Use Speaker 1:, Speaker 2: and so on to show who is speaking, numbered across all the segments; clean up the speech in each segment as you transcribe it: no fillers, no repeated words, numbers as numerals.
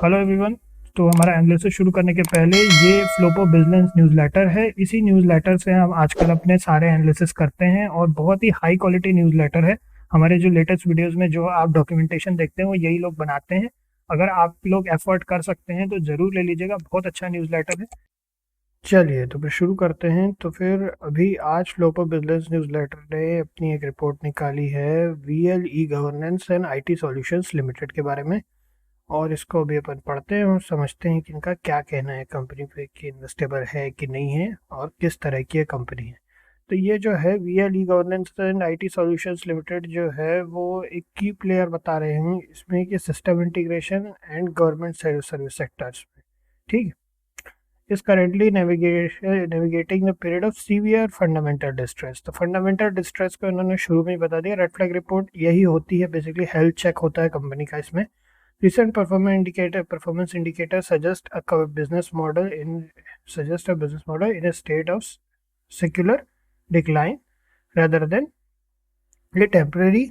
Speaker 1: Hello everyone. तो हमारा analysis शुरू करने के पहले ये फ्लोपो बिजनेस न्यूज़लेटर है। इसी न्यूज़लेटर से हम आजकल अपने सारे एनालिसिस करते हैं और बहुत ही हाई क्वालिटी न्यूज़लेटर है। हमारे जो लेटेस्ट वीडियोस में जो आप डॉक्यूमेंटेशन देखते हैं वो यही लोग बनाते हैं। अगर आप लोग एफर्ट कर सकते हैं तो ज़रूर ले लीजिएगा, बहुत अच्छा न्यूज़लेटर है। चलिए तो फिर शुरू करते हैं। तो फिर अभी आज फ्लोपो बिजनेस न्यूज़लेटर ने अपनी एक रिपोर्ट निकाली है VL e governance and IT solutions limited के बारे में। और इसको अभी अपन पढ़ते हैं और समझते हैं कि इनका क्या कहना है कंपनी पे, कि इन्वेस्टेबल है कि नहीं है और किस तरह की ये कंपनी है। तो ये जो है VL governance and IT solutions limited जो है वो एक की प्लेयर बता रहे हैं इसमें कि system integration and government service sectors में। ठीक, is currently navigating the period of severe fundamental distress. तो फंडामेंटल डिस्ट्रेस को इन्होंने शुरू में ही बता दिया। रेड फ्लैग रिपोर्ट यही होती है, बेसिकली हेल्थ चेक होता है कंपनी का इसमें। Recent performance indicator suggest a business model in a state of secular decline rather than a temporary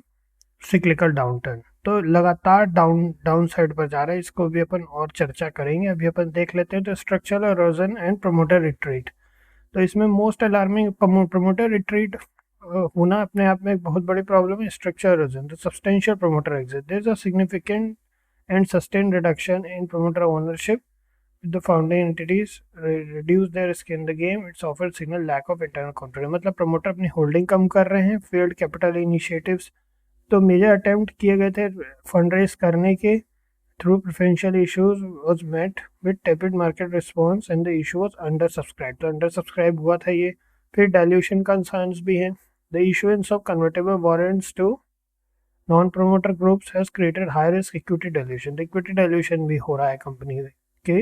Speaker 1: cyclical downturn। तो लगातार डाउन साइड पर जा रहा है। इसको भी अपन और चर्चा करेंगे। अभी अपन देख लेते हैं। तो structural halogen and promoter retreat. तो इसमें मोस्ट अलार्मिंग प्रमोटर रिट्रीट होना अपने आप में एक बहुत बड़ी प्रॉब्लम है। स्ट्रक्चरल एरोजन, तो substantial promoter exit, there is a significant and sustained reduction in promoter ownership. If the founding entities reduce their skin in the game, it's often signal lack of internal control। मतलब promoter अपनी holding कम कर रहे हैं। Failed capital initiatives, तो major attempt किए गए थे फंड रेज करने के through preferential issues was met with tepid market response and the issue was under subscribe. तो अंडर सब्सक्राइब हुआ था ये। फिर डाइल्यूशन कंसर्न्स भी हैं। The issuance of convertible warrants to non promoter groups has created high risk equity dilution. Equity dilution भी हो रहा है कंपनी के,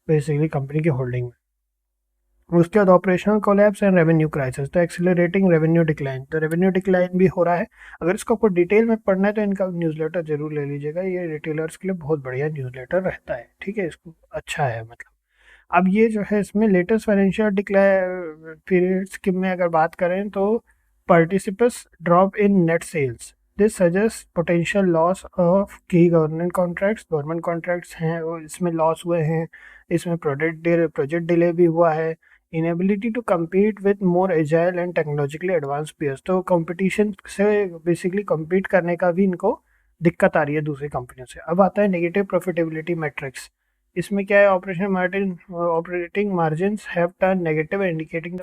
Speaker 1: बेसिकली कंपनी की होल्डिंग में। उसके बाद operational collapse and revenue crisis, तो एक्सिलरेटिंग रेवेन्यू डिक्लाइन। तो रेवेन्यू डिक्लाइन भी हो रहा है। अगर इसको आपको डिटेल में पढ़ना है तो इनका न्यूज़लेटर जरूर ले लीजिएगा। ये रिटेलर्स के लिए बहुत बढ़िया न्यूज़लेटर रहता है। ठीक है, इसको अच्छा है मतलब। अब ये जो है इसमें लेटेस्ट फाइनेंशियल डिक्लेयर पीरियड्स की में अगर बात करें तो participants drop in net sales. This suggest potential loss of key government contracts हैं वो इसमें लॉस हुए हैं। इसमें प्रोजेक्ट डिले भी हुआ है। Inability to compete with more agile and technologically advance peers, तो कंपटीशन से बेसिकली compete करने का भी इनको दिक्कत आ रही है दूसरी कंपनियों से। अब आता है नेगेटिव प्रॉफिटेबिलिटी मैट्रिक्स। इसमें क्या है, operating margins have turn negative indicating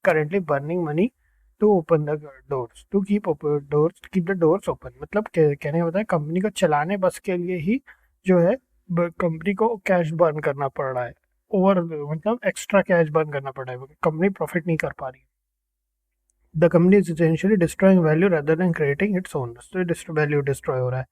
Speaker 1: currently burning money to open the doors to keep the doors open. मतलब कहने का बताया कंपनी को चलाने बस के लिए ही जो है कंपनी को कैश बर्न करना पड़ रहा है। ओवर मतलब एक्स्ट्रा कैश बर्न करना पड़ रहा है, कंपनी प्रॉफिट नहीं कर पा रही। The company is essentially destroying value rather than creating its own, तो वैल्यू डिस्ट्रॉय हो रहा है।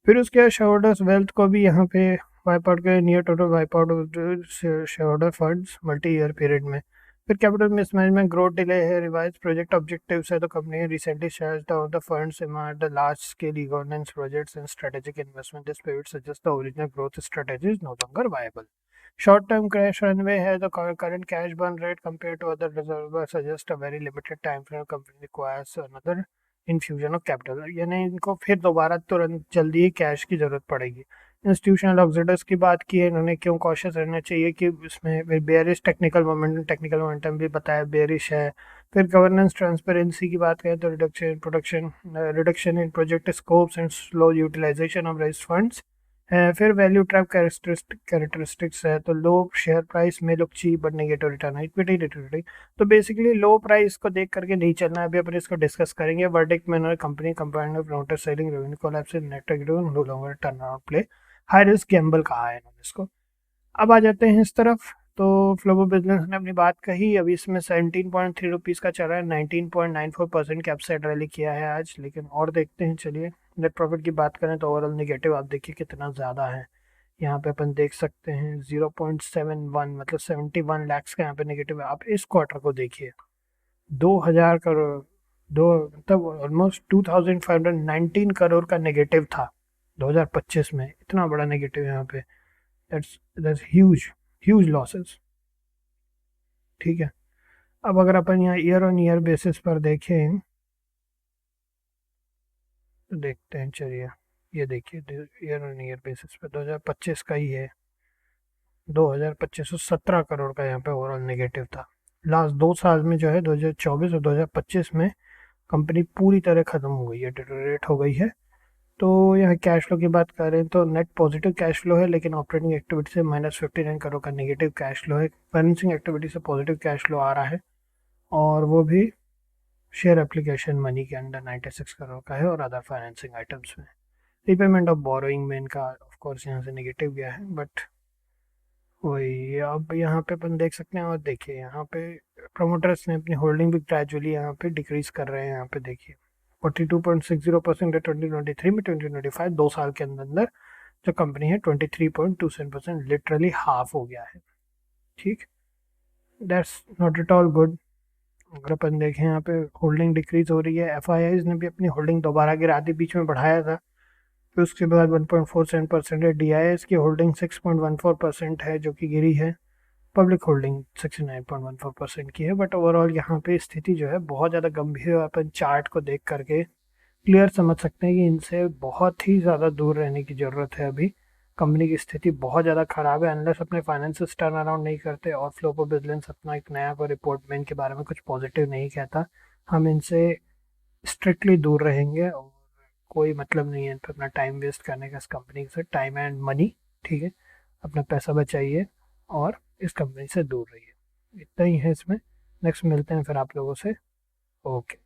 Speaker 1: फिर उसके बाद शेयरहोल्डर्स वेल्थ को भी यहाँ पे वाइप आउट के near total wipe out shareholder funds multi year period में। फिर कैपिटल मिसमैनेजमेंट, ग्रोथ डिले है, रिवाइज प्रोजेक्ट ऑब्जेक्टिव्स है। तो company recently shares down the funds in the large scale governance projects and strategic investment. This period suggest the original growth strategy is no longer viable. Short term cash runway है। The current cash burn rate compare to other reserve suggest a very limited time frame. Company requires another infusion of capital, यानी इनको फिर दोबारा तुरंत जल्दी ही cash की जरूरत पड़ेगी। इंस्टीट्यूशनल ऑब्जर्वर्स की बात की है इन्होंने, क्यों कॉशियस रहना चाहिए कि इसमें बेयरिश टेक्निकल मोमेंटम भी बताया बेयरिश है। फिर गवर्नेंस ट्रांसपेरेंसी की बात करें तो reduction in project scopes and slow utilisation of raised funds है। फिर वैल्यू ट्रैप कैरेक्टरिस्टिक्स है। तो लो शेयर प्राइस में look cheap but negative return, equity return. तो बेसिकली लो प्राइस को देख करके नहीं चलना है। अभी अपन इसको डिस्कस करेंगे। वर्डिक्ट में उन्होंने company compound promoter selling revenue collapse in net no longer turn around play, high risk gamble कहा है इन्होंने इसको। अब आ जाते हैं इस तरफ। तो फ्लोबो बिजनेस ने अपनी बात कही। अभी इसमें 17.3 रुपीज़ का चल रहा है। 19.94% की अपसाइड रैली किया है आज। लेकिन और देखते हैं, चलिए नेट प्रॉफिट की बात करें तो ओवरऑल नेगेटिव आप देखिए कितना ज़्यादा है। यहाँ पे अपन देख सकते हैं 0.71, मतलब 71 लैक्स का यहाँ पे नेगेटिव है। आप इस क्वार्टर को देखिए, 2000 करोड़, दो मतलब ऑलमोस्ट 2519 करोड़ का नेगेटिव था 2025 में। इतना बड़ा नेगेटिव यहाँ पे, दैट्स ह्यूज ह्यूज लॉसेस। ठीक है, अब अगर अपन यहाँ ईयर ऑन ईयर बेसिस पर देखें तो देखते हैं, चलिए ये देखिए ईयर ऑन ईयर बेसिस पे 2025 का ही है, 2517 करोड़ का यहाँ पे ओवरऑल नेगेटिव था। लास्ट 2 साल में जो है 2024 और 2025 में कंपनी पूरी तरह ख़त्म हो गई है, डिटोरेट हो गई है। तो यहाँ कैश फ्लो की बात करें तो नेट पॉजिटिव कैश फ्लो है, लेकिन ऑपरेटिंग एक्टिविटी से -59 करोड़ का नेगेटिव कैश फ्लो है। फाइनेंसिंग एक्टिविटी से पॉजिटिव कैश फ्लो आ रहा है, और वो भी शेयर एप्लीकेशन मनी के अंडर 96 करोड़ का है, और अदर फाइनेंसिंग आइटम्स में रीपेमेंट ऑफ बोरोइंग में इनका ऑफकोर्स यहाँ से नेगेटिव गया है, बट वही अब यहाँ पे अपन देख सकते हैं। और देखिए यहाँ पे प्रमोटर्स ने अपनी होल्डिंग भी ग्रेजुअली यहाँ पे डिक्रीज कर रहे हैं। यहाँ पे देखिए 42.60% है 2023 में, 2025 2 साल के अंदर अंदर जो कंपनी है 23.27%, लिटरली हाफ हो गया है। ठीक, that's not at all good. अगर अपन देखें यहाँ पे होल्डिंग डिक्रीज हो रही है, एफ ने भी अपनी होल्डिंग दोबारा गिरा दी, बीच में बढ़ाया था, फिर उसके बाद 1.47% है। डी की होल्डिंग 6.14% है जो कि गिरी है, पब्लिक होल्डिंग 69.14% की है। बट ओवरऑल यहाँ पे स्थिति जो है बहुत ज़्यादा गंभीर है। अपन चार्ट को देख करके क्लियर समझ सकते हैं कि इनसे बहुत ही ज़्यादा दूर रहने की ज़रूरत है। अभी कंपनी की स्थिति बहुत ज़्यादा ख़राब है, अनलेस अपने फाइनेंसेस टर्न अराउंड नहीं करते। और फ्लो ऑफ बिजनेस अपना एक नया कोई रिपोर्ट में इनके बारे में कुछ पॉजिटिव नहीं कहता, हम इनसे स्ट्रिक्टली दूर रहेंगे। और कोई मतलब नहीं है इन पर अपना टाइम वेस्ट करने का इस कंपनी से, टाइम एंड मनी। ठीक है, अपना पैसा बचाइए और इस कंपनी से दूर रहिए। इतना ही है इसमें। नेक्स्ट मिलते हैं फिर आप लोगों से। ओके।